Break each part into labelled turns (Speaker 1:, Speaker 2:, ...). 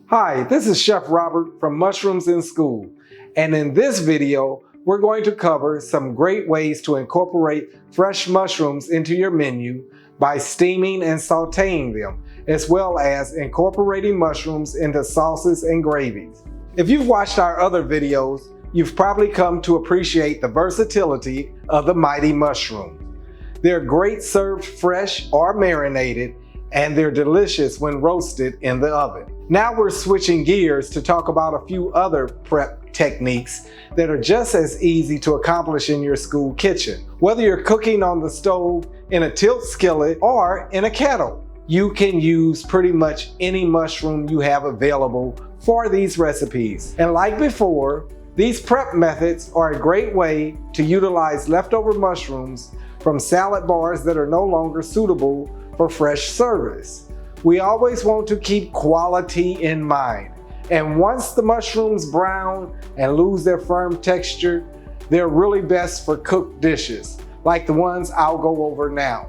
Speaker 1: Hi, this is Chef Robert from Mushrooms in School, and in this video, we're going to cover some great ways to incorporate fresh mushrooms into your menu by steaming and sauteing them, as well as incorporating mushrooms into sauces and gravies. If you've watched our other videos, you've probably come to appreciate the versatility of the mighty mushroom. They're great served fresh or marinated, and they're delicious when roasted in the oven. Now we're switching gears to talk about a few other prep techniques that are just as easy to accomplish in your school kitchen. Whether you're cooking on the stove, in a tilt skillet, or in a kettle, you can use pretty much any mushroom you have available for these recipes. And like before, these prep methods are a great way to utilize leftover mushrooms from salad bars that are no longer suitable for fresh service. We always want to keep quality in mind. And once the mushrooms brown and lose their firm texture, they're really best for cooked dishes, like the ones I'll go over now.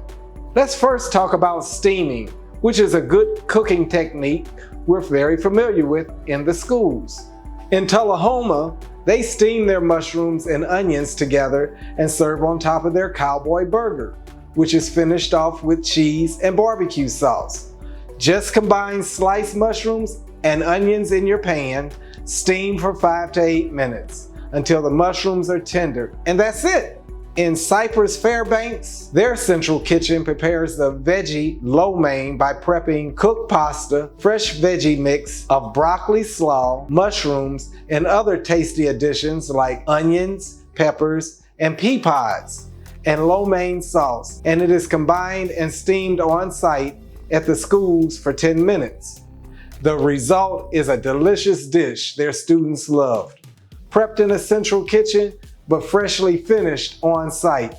Speaker 1: Let's first talk about steaming, which is a good cooking technique we're very familiar with in the schools. In Tullahoma, they steam their mushrooms and onions together and serve on top of their Cowboy Burger, which is finished off with cheese and barbecue sauce. Just combine sliced mushrooms and onions in your pan, steam for 5 to 8 minutes until the mushrooms are tender, and that's it. In Cypress Fairbanks, their central kitchen prepares the Veggie Lo Mein by prepping cooked pasta, fresh veggie mix of broccoli slaw, mushrooms, and other tasty additions like onions, peppers, and pea pods, and lo mein sauce, and it is combined and steamed on site at the schools for 10 minutes. The result is a delicious dish their students loved. Prepped in a central kitchen, but freshly finished on site.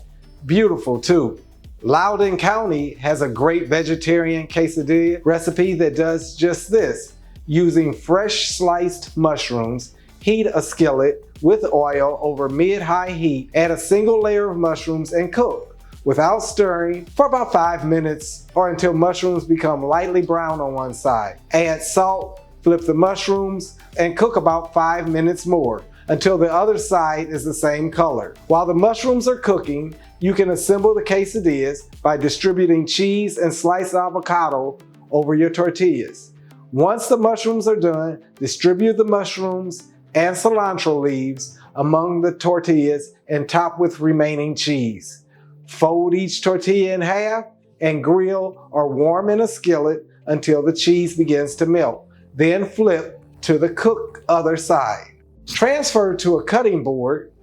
Speaker 1: Beautiful too. Loudoun County has a great vegetarian quesadilla recipe that does just this. Using fresh sliced mushrooms, heat a skillet with oil over mid-high heat, add a single layer of mushrooms and cook without stirring for about 5 minutes or until mushrooms become lightly brown on one side. Add salt, flip the mushrooms, and cook about 5 minutes more until the other side is the same color. While the mushrooms are cooking, you can assemble the quesadillas by distributing cheese and sliced avocado over your tortillas. Once the mushrooms are done, distribute the mushrooms and cilantro leaves among the tortillas and top with remaining cheese. Fold each tortilla in half and grill or warm in a skillet until the cheese begins to melt. Then flip to the cooked other side. Transfer to a cutting board,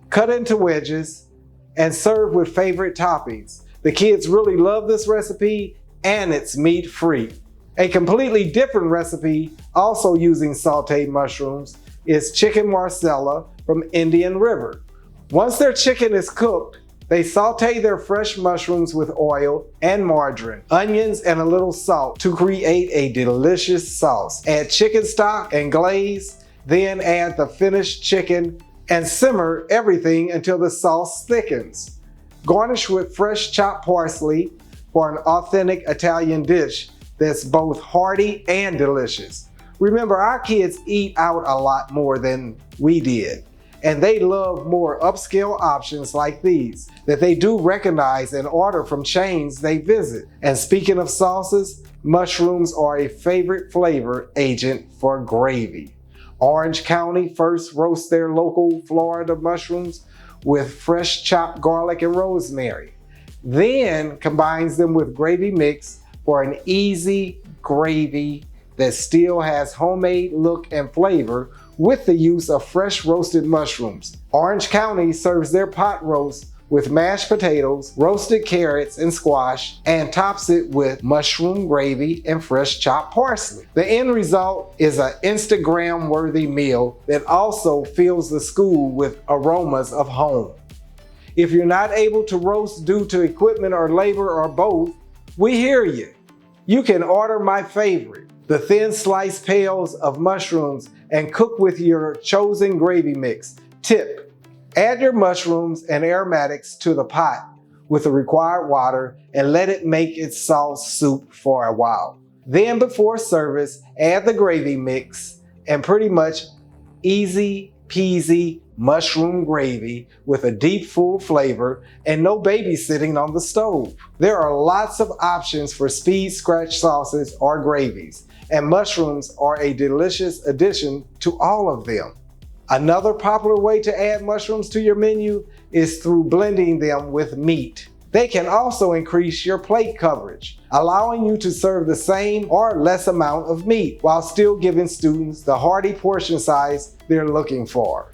Speaker 1: cut into wedges, and serve with favorite toppings. The kids really love this recipe, and it's meat-free. A completely different recipe, also using sauteed mushrooms, is chicken Marsala from Indian River. Once their chicken is cooked, they saute their fresh mushrooms with oil and margarine, onions, and a little salt to create a delicious sauce. Add chicken stock and glaze, then add the finished chicken and simmer everything until the sauce thickens. Garnish with fresh chopped parsley for an authentic Italian dish that's both hearty and delicious. Remember, our kids eat out a lot more than we did, and they love more upscale options like these that they do recognize and order from chains they visit. And speaking of sauces, mushrooms are a favorite flavor agent for gravy. Orange County first roasts their local Florida mushrooms with fresh chopped garlic and rosemary, then combines them with gravy mix for an easy gravy that still has homemade look and flavor with the use of fresh roasted mushrooms. Orange County serves their pot roast with mashed potatoes, roasted carrots and squash, and tops it with mushroom gravy and fresh chopped parsley. The end result is an Instagram-worthy meal that also fills the school with aromas of home. If you're not able to roast due to equipment or labor or both, we hear you. You can order my favorite, the thin sliced pails of mushrooms, and cook with your chosen gravy mix. Tip: add your mushrooms and aromatics to the pot with the required water and let it make its sauce soup for a while. Then before service, add the gravy mix and pretty much easy peasy mushroom gravy with a deep, full flavor and no babysitting on the stove. There are lots of options for speed scratch sauces or gravies, and mushrooms are a delicious addition to all of them. Another popular way to add mushrooms to your menu is through blending them with meat. They can also increase your plate coverage, allowing you to serve the same or less amount of meat while still giving students the hearty portion size they're looking for.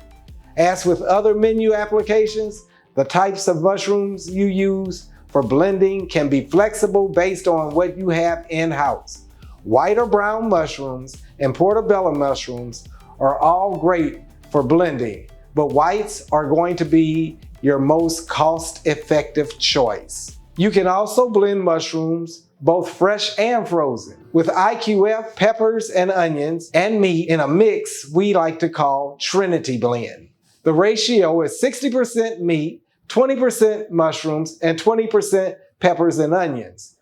Speaker 1: As with other menu applications, the types of mushrooms you use for blending can be flexible based on what you have in-house. White or brown mushrooms and portobello mushrooms are all great for blending, but whites are going to be your most cost-effective choice. You can also blend mushrooms, both fresh and frozen, with IQF, peppers and onions, and meat in a mix we like to call Trinity blend. The ratio is 60% meat, 20% mushrooms, and 20% peppers and onions.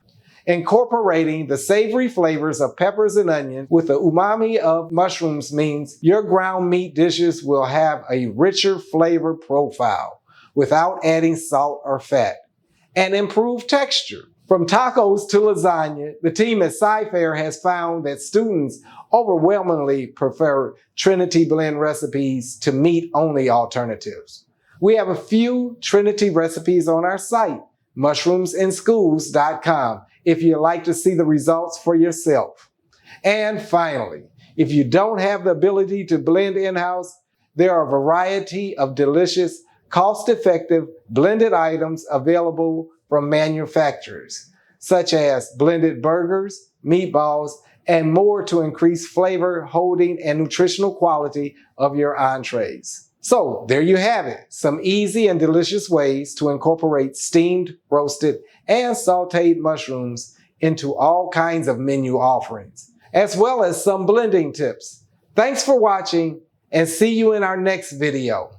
Speaker 1: Incorporating the savory flavors of peppers and onions with the umami of mushrooms means your ground meat dishes will have a richer flavor profile without adding salt or fat, and improved texture. From tacos to lasagna, the team at Sci-Fair has found that students overwhelmingly prefer Trinity blend recipes to meat-only alternatives. We have a few Trinity recipes on our site, mushroomsinschools.com, if you'd like to see the results for yourself. And finally, if you don't have the ability to blend in-house, there are a variety of delicious, cost-effective blended items available from manufacturers, such as blended burgers, meatballs, and more to increase flavor, holding, and nutritional quality of your entrees. So there you have it, some easy and delicious ways to incorporate steamed, roasted, and sauteed mushrooms into all kinds of menu offerings, as well as some blending tips. Thanks for watching, and see you in our next video.